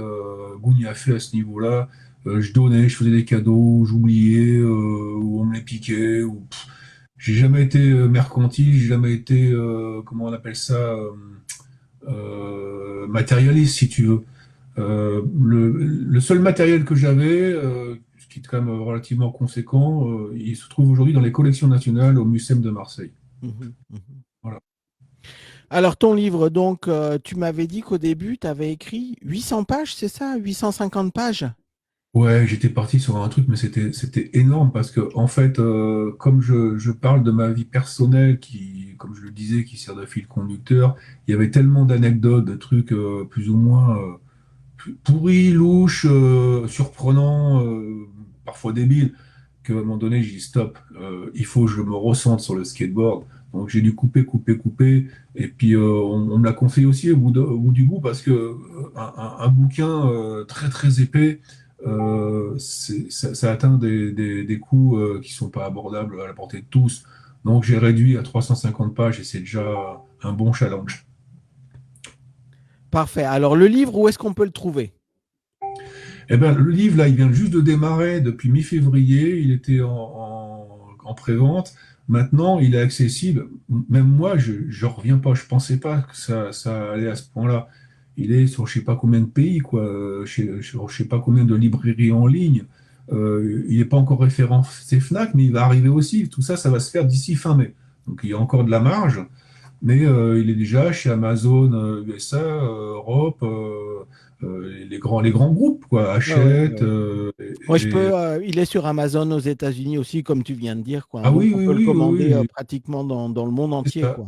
gougnaffé à ce niveau-là. Je donnais, je faisais des cadeaux, j'oubliais, ou on me les piquait. J'ai jamais été mercantile, j'ai jamais été, comment on appelle ça, matérialiste, si tu veux. Le seul matériel que j'avais, ce qui est quand même relativement conséquent, il se trouve aujourd'hui dans les collections nationales au Muséum de Marseille. Mhm, mhm. Voilà. Alors, ton livre, donc, tu m'avais dit qu'au début, tu avais écrit 800 pages, c'est ça? 850 pages? Ouais, j'étais parti sur un truc, mais c'était énorme parce que en fait, comme je parle de ma vie personnelle qui, comme je le disais, qui sert de fil conducteur, il y avait tellement d'anecdotes, de trucs plus ou moins pourris, louches, surprenants, parfois débiles, qu'à un moment donné, j'ai dit stop, il faut que je me recentre sur le skateboard. Donc j'ai dû couper, couper, couper. Et puis on me l'a conseillé aussi au bout du bout parce que un bouquin très très épais, ça atteint des coûts qui sont pas abordables à la portée de tous. Donc j'ai réduit à 350 pages et c'est déjà un bon challenge. Parfait. Alors, le livre, où est-ce qu'on peut le trouver? Eh ben, le livre, là, il vient juste de démarrer depuis mi-février. Il était en pré-vente. Maintenant, il est accessible. Même moi, je ne reviens pas. Je pensais pas que ça allait à ce point-là. Il est sur je sais pas combien de pays, quoi, sur je sais pas combien de librairies en ligne. Il n'est pas encore référencé Fnac, mais il va arriver aussi. Tout ça, ça va se faire d'ici fin mai. Donc, il y a encore de la marge. Mais il est déjà chez Amazon USA, Europe, les grands groupes, quoi, Ouais, ouais, Hachette. ouais. Moi, il est sur Amazon aux États-Unis aussi, comme tu viens de dire, quoi. Ah Donc, oui, on oui, peut le oui, oui, commander oui, pratiquement dans le monde c'est entier, ça. quoi.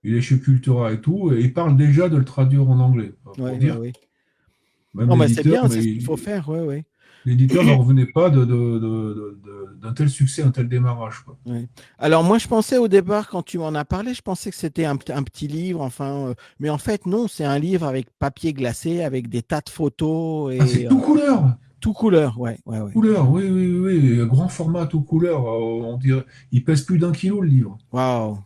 Il est chez Cultura et tout, et il parle déjà de le traduire en anglais, pour Ouais, ouais, dire. ouais. Même Non, bah, c'est l'éditeur, bien, c'est ce qu'il faut faire, ouais, ouais. l'éditeur n'en revenait pas d'un tel succès, un tel démarrage, quoi. Ouais. Alors moi, je pensais au départ, quand tu m'en as parlé, je pensais que c'était un petit livre, enfin, mais en fait, non, c'est un livre avec papier glacé, avec des tas de photos Ah, et c'est tout couleur! tout couleur, ouais, ouais, ouais. Couleur, oui, oui, oui, oui, grand format, tout couleur. On dirait, il pèse plus d'1 kilo, le livre. Waouh.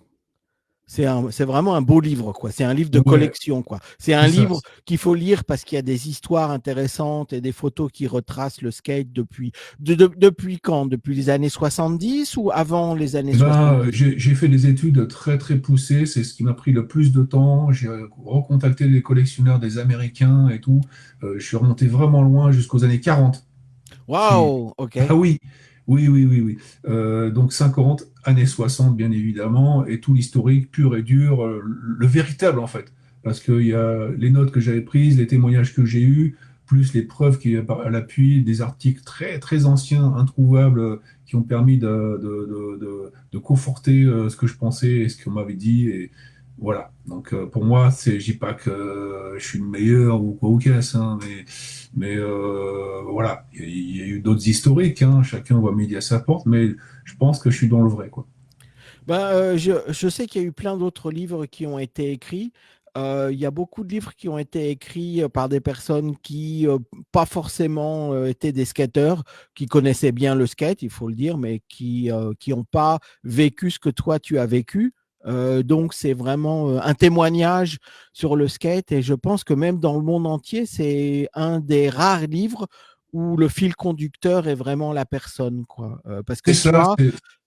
C'est vraiment un beau livre, quoi. C'est un livre de Ouais, collection, quoi. C'est c'est un ça. livre qu'il faut lire parce qu'il y a des histoires intéressantes et des photos qui retracent le skate depuis quand? Depuis les années 70 ou avant les années Eh ben, 70? j'ai fait des études très très poussées, c'est ce qui m'a pris le plus de temps. J'ai recontacté des collectionneurs, des Américains et tout. Je suis remonté vraiment loin jusqu'aux années 40. Si. Waouh, ok. Ah oui, oui, oui, oui, oui. Donc 50, années 60, bien évidemment, et tout l'historique pur et dur, le véritable en fait. Parce qu'il y a les notes que j'avais prises, les témoignages que j'ai eus, plus les preuves qui à l'appui, des articles très très anciens, introuvables, qui ont permis de conforter ce que je pensais et ce qu'on m'avait dit. Et voilà. Donc pour moi, je dis pas que je suis le meilleur ou quoi ou qu'est-ce, hein, mais voilà, il y a eu d'autres historiques, hein, chacun voit midi à sa porte, mais je pense que je suis dans le vrai, quoi. Ben, je sais qu'il y a eu plein d'autres livres qui ont été écrits. Il y a beaucoup de livres qui ont été écrits par des personnes qui, pas forcément étaient des skateurs, qui connaissaient bien le skate, il faut le dire, mais qui n'ont pas vécu ce que toi tu as vécu. Donc, c'est vraiment un témoignage sur le skate. Et je pense que même dans le monde entier, c'est un des rares livres où le fil conducteur est vraiment la personne, quoi. Parce que C'est ça, toi,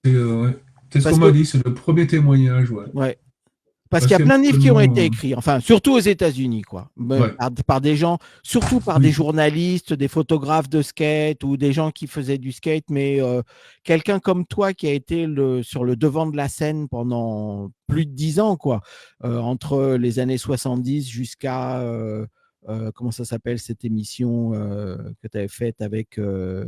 ouais. C'est ce qu'on parce m'a que dit, c'est le premier témoignage, ouais. ouais. Parce qu'il y Parce a plein de livres qui ont qu'habituellement, été écrits, enfin, surtout aux États-Unis, quoi. ouais, Par des gens, surtout par des oui, journalistes, des photographes de skate ou des gens qui faisaient du skate, mais quelqu'un comme toi qui a été sur le devant de la scène pendant plus de 10 ans, quoi, entre les années 70 jusqu'à, comment ça s'appelle cette émission que tu avais faite avec. Euh,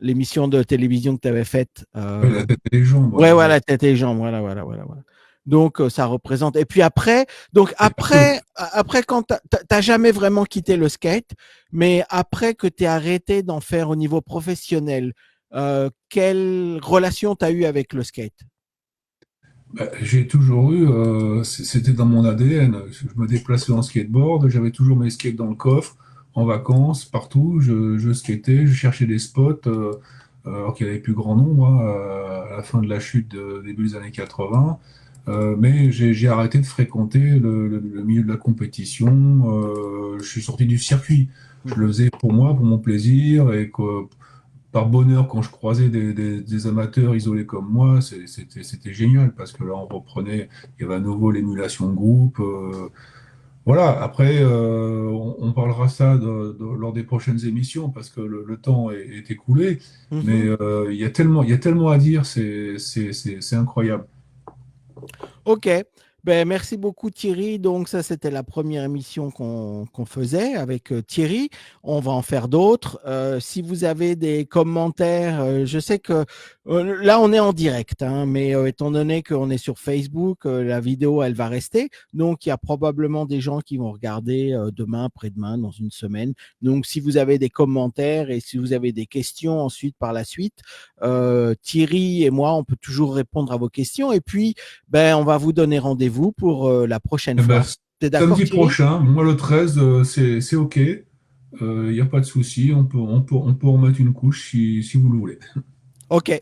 l'émission de télévision que tu avais faite. ouais, la tête et les jambes, Ouais, ouais, ouais. voilà, tête et jambes, voilà, voilà, voilà, voilà. Donc, ça représente. Et puis après, Et après, après quand t'as jamais vraiment quitté le skate, mais après que tu es arrêté d'en faire au niveau professionnel, quelle relation tu as eu avec le skate? bah, j'ai toujours eu, c'était dans mon ADN. Je me déplaçais en skateboard, j'avais toujours mes skates dans le coffre, en vacances, partout. Je skatais, je cherchais des spots, alors qu'il y avait plus grand nombre, hein, à la fin de la chute début des années 80. Mais j'ai arrêté de fréquenter le milieu de la compétition. Je suis sorti du circuit. Je le Mhm. faisais pour moi, pour mon plaisir, et que par bonheur, quand je croisais des amateurs isolés comme moi, c'était génial parce que là, on reprenait, il y avait à nouveau l'émulation de groupe. Voilà, après, on parlera ça lors des prochaines émissions parce que le temps est écoulé, mais Mhm. il y a tellement à dire, c'est incroyable. Ok, ben, merci beaucoup Thierry. Donc ça, c'était la première émission qu'on faisait avec Thierry. On va en faire d'autres. Si vous avez des commentaires, je sais que là, on est en direct, hein, mais étant donné qu'on est sur Facebook, la vidéo, elle va rester. Donc, il y a probablement des gens qui vont regarder demain, après-demain, dans une semaine. Donc, si vous avez des commentaires et si vous avez des questions ensuite par la suite, Thierry et moi, on peut toujours répondre à vos questions. Et puis, ben, on va vous donner rendez-vous pour la prochaine Eh ben, fois. T'es d'accord, samedi Thierry? prochain, moi le 13, c'est OK, il n'y a pas de souci, on peut en mettre une couche si vous le voulez. OK.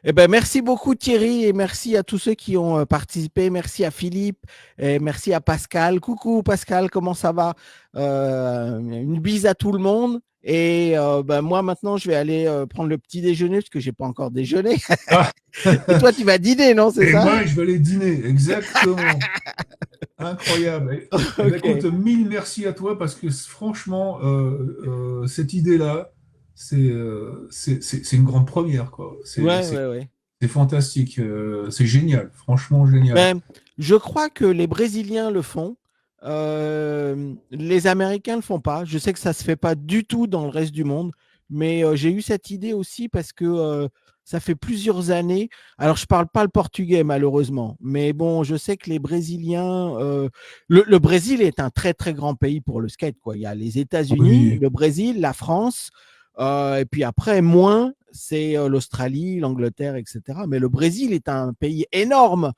Eh ben, merci beaucoup, Thierry, et merci à tous ceux qui ont participé. Merci à Philippe, et merci à Pascal. Coucou, Pascal, comment ça va? Une bise à tout le monde. Et ben, moi, maintenant, je vais aller prendre le petit déjeuner parce que j'ai pas encore déjeuné. Ah, Et toi, tu vas dîner, non? C'est et ça? moi, je vais aller dîner, exactement. Incroyable. Eh ben, écoute, OK. mille merci à toi parce que franchement, cette idée-là, c'est une grande première, quoi. Ouais, ouais, ouais. C'est fantastique, c'est génial, franchement génial. Ben, je crois que les Brésiliens le font. Les Américains le font pas. Je sais que ça se fait pas du tout dans le reste du monde, mais j'ai eu cette idée aussi parce que ça fait plusieurs années. Alors, je parle pas le portugais malheureusement, mais bon, je sais que les Brésiliens. Le Brésil est un très très grand pays pour le skate, quoi. Il y a les États-Unis, Oui, le Brésil, la France, et puis après moins, c'est l'Australie, l'Angleterre, etc. Mais le Brésil est un pays énorme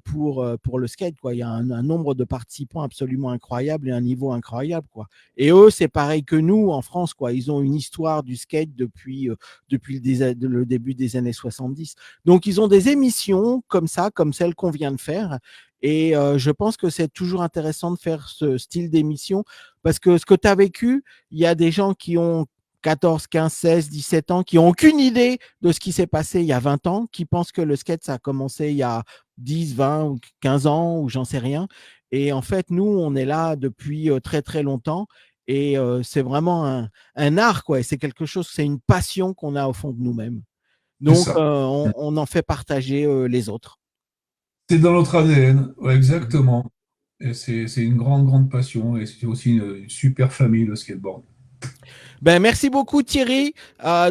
pour le skate, quoi. Il y a un nombre de participants absolument incroyable et un niveau incroyable, quoi. Et eux, c'est pareil que nous en France, quoi. Ils ont une histoire du skate depuis le début des années 70. Donc, ils ont des émissions comme ça, comme celle qu'on vient de faire. Et je pense que c'est toujours intéressant de faire ce style d'émission parce que ce que tu as vécu, il y a des gens qui ont 14, 15, 16, 17 ans, qui n'ont aucune idée de ce qui s'est passé il y a 20 ans, qui pensent que le skate, ça a commencé il y a 10, 20 ou 15 ans, ou j'en sais rien. Et en fait, nous, on est là depuis très, très longtemps. Et c'est vraiment un art, quoi. Et c'est quelque chose, c'est une passion qu'on a au fond de nous-mêmes. c'est Donc, ça. on en fait partager les autres. C'est dans notre ADN, ouais, exactement. Et c'est une grande, grande passion et c'est aussi une super famille, le skateboard. Ben, merci beaucoup, Thierry.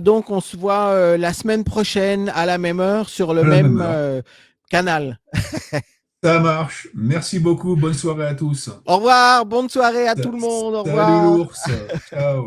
Donc, on se voit la semaine prochaine à la même heure sur le À la même même heure. canal. Ça marche. Merci beaucoup. Bonne soirée à tous. Au revoir, bonne soirée à tout le monde. Au Salut revoir. l'ours. Ciao.